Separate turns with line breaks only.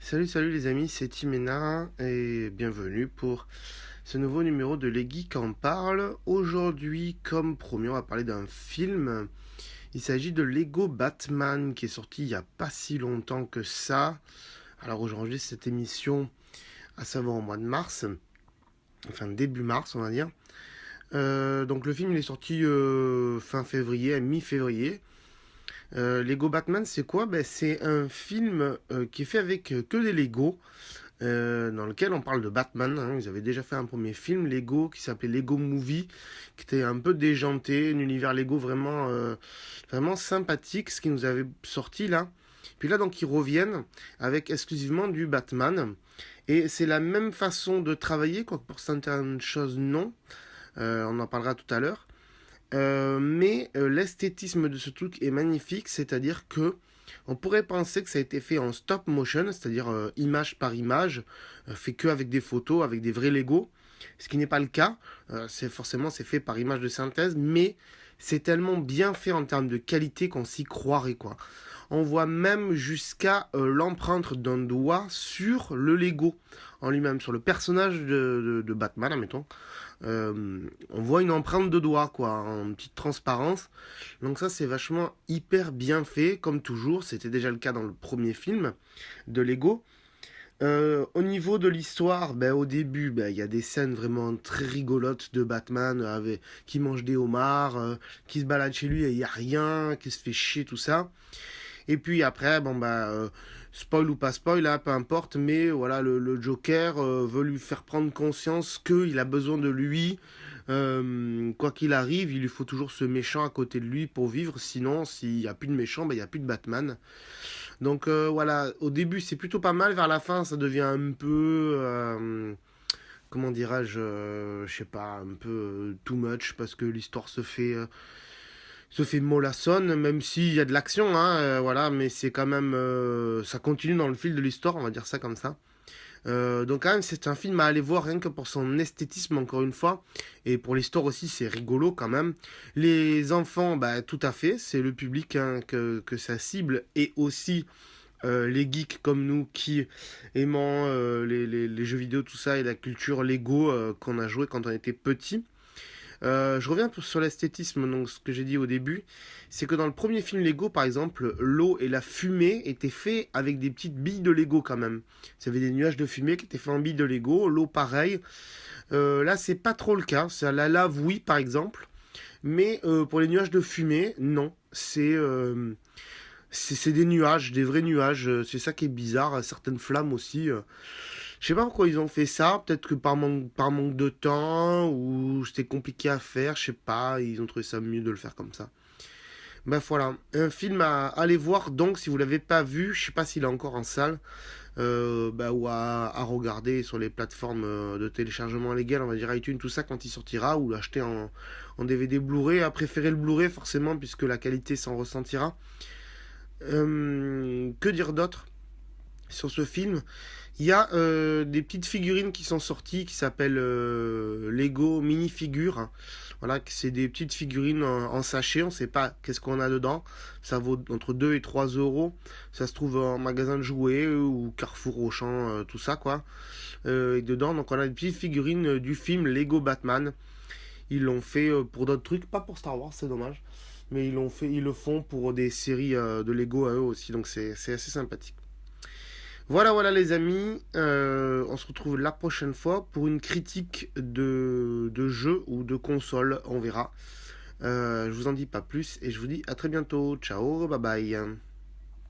Salut les amis, c'est Timena et bienvenue pour ce nouveau numéro de Les Geeks en parle. Aujourd'hui, comme promis, on va parler d'un film. Il s'agit de Lego Batman qui est sorti il n'y a pas si longtemps que ça. Alors aujourd'hui, cette émission, à savoir au mois de mars, enfin début mars on va dire. Donc le film il est sorti fin février, mi-février. Lego Batman, c'est quoi? C'est un film qui est fait avec que des Lego, dans lequel on parle de Batman. Hein. Ils avaient déjà fait un premier film Lego qui s'appelait Lego Movie, qui était un peu déjanté, un univers Lego vraiment sympathique, ce qui nous avait sorti là. Puis là, donc, ils reviennent avec exclusivement du Batman. Et c'est la même façon de travailler, quoique pour certaines choses, non. On en parlera tout à l'heure. Mais l'esthétisme de ce truc est magnifique, c'est-à-dire que on pourrait penser que ça a été fait en stop motion, c'est-à-dire image par image, fait que avec des photos, avec des vrais Lego, ce qui n'est pas le cas. C'est fait par image de synthèse, mais c'est tellement bien fait en termes de qualité qu'on s'y croirait quoi. On voit même jusqu'à l'empreinte d'un doigt sur le Lego en lui-même, sur le personnage de Batman, admettons. On voit une empreinte de doigt, quoi, en petite transparence. Donc ça, c'est vachement hyper bien fait, comme toujours. C'était déjà le cas dans le premier film de Lego. Au niveau de l'histoire, au début, il y a des scènes vraiment très rigolotes de Batman qui mange des homards, qui se balade chez lui et il n'y a rien, qui se fait chier, tout ça. Et puis après, spoil ou pas spoil, hein, peu importe, mais voilà, le Joker veut lui faire prendre conscience qu'il a besoin de lui. Quoi qu'il arrive, il lui faut toujours ce méchant à côté de lui pour vivre. Sinon, s'il n'y a plus de méchant, il n'y a plus de Batman. Donc voilà, au début c'est plutôt pas mal, vers la fin ça devient un peu, comment dirais-je, je sais pas, un peu too much parce que l'histoire se fait mollassonne, même s'il y a de l'action, hein, voilà, mais c'est quand même, ça continue dans le fil de l'histoire, on va dire ça comme ça. Donc quand même, c'est un film à aller voir rien que pour son esthétisme, encore une fois. Et pour l'histoire aussi, c'est rigolo quand même. Les enfants, tout à fait, c'est le public hein, que ça cible. Et aussi les geeks comme nous qui aimons les jeux vidéo, tout ça, et la culture Lego qu'on a joué quand on était petit. Je reviens sur l'esthétisme, donc ce que j'ai dit au début, c'est que dans le premier film Lego, par exemple, l'eau et la fumée étaient faits avec des petites billes de Lego quand même. Il y avait des nuages de fumée qui étaient faits en billes de Lego, l'eau pareil. Là, c'est pas trop le cas. C'est la lave, oui, par exemple, mais pour les nuages de fumée, non. C'est des nuages, des vrais nuages. C'est ça qui est bizarre. Certaines flammes aussi. Je sais pas pourquoi ils ont fait ça. Peut-être que par manque de temps ou c'était compliqué à faire. Je sais pas. Ils ont trouvé ça mieux de le faire comme ça. Bref, voilà. Un film à aller voir donc si vous l'avez pas vu. Je sais pas s'il est encore en salle. Ou à regarder sur les plateformes de téléchargement légal, on va dire iTunes, tout ça quand il sortira, ou l'acheter en DVD Blu-ray. À préférer le Blu-ray forcément puisque la qualité s'en ressentira. Que dire d'autre sur ce film? Il y a des petites figurines qui sont sorties qui s'appellent Lego mini figures. Voilà, c'est des petites figurines en sachet, on ne sait pas qu'est-ce qu'on a dedans. Ça vaut entre 2 et 3 euros. Ça se trouve en magasin de jouets ou Carrefour Auchan, tout ça quoi. Et dedans, donc on a des petites figurines du film Lego Batman. Ils l'ont fait pour d'autres trucs, pas pour Star Wars, c'est dommage. Mais ils le font pour des séries de Lego à eux aussi, donc c'est assez sympathique. Voilà les amis, on se retrouve la prochaine fois pour une critique de jeu ou de console, on verra. Je vous en dis pas plus et je vous dis à très bientôt. Ciao, bye bye.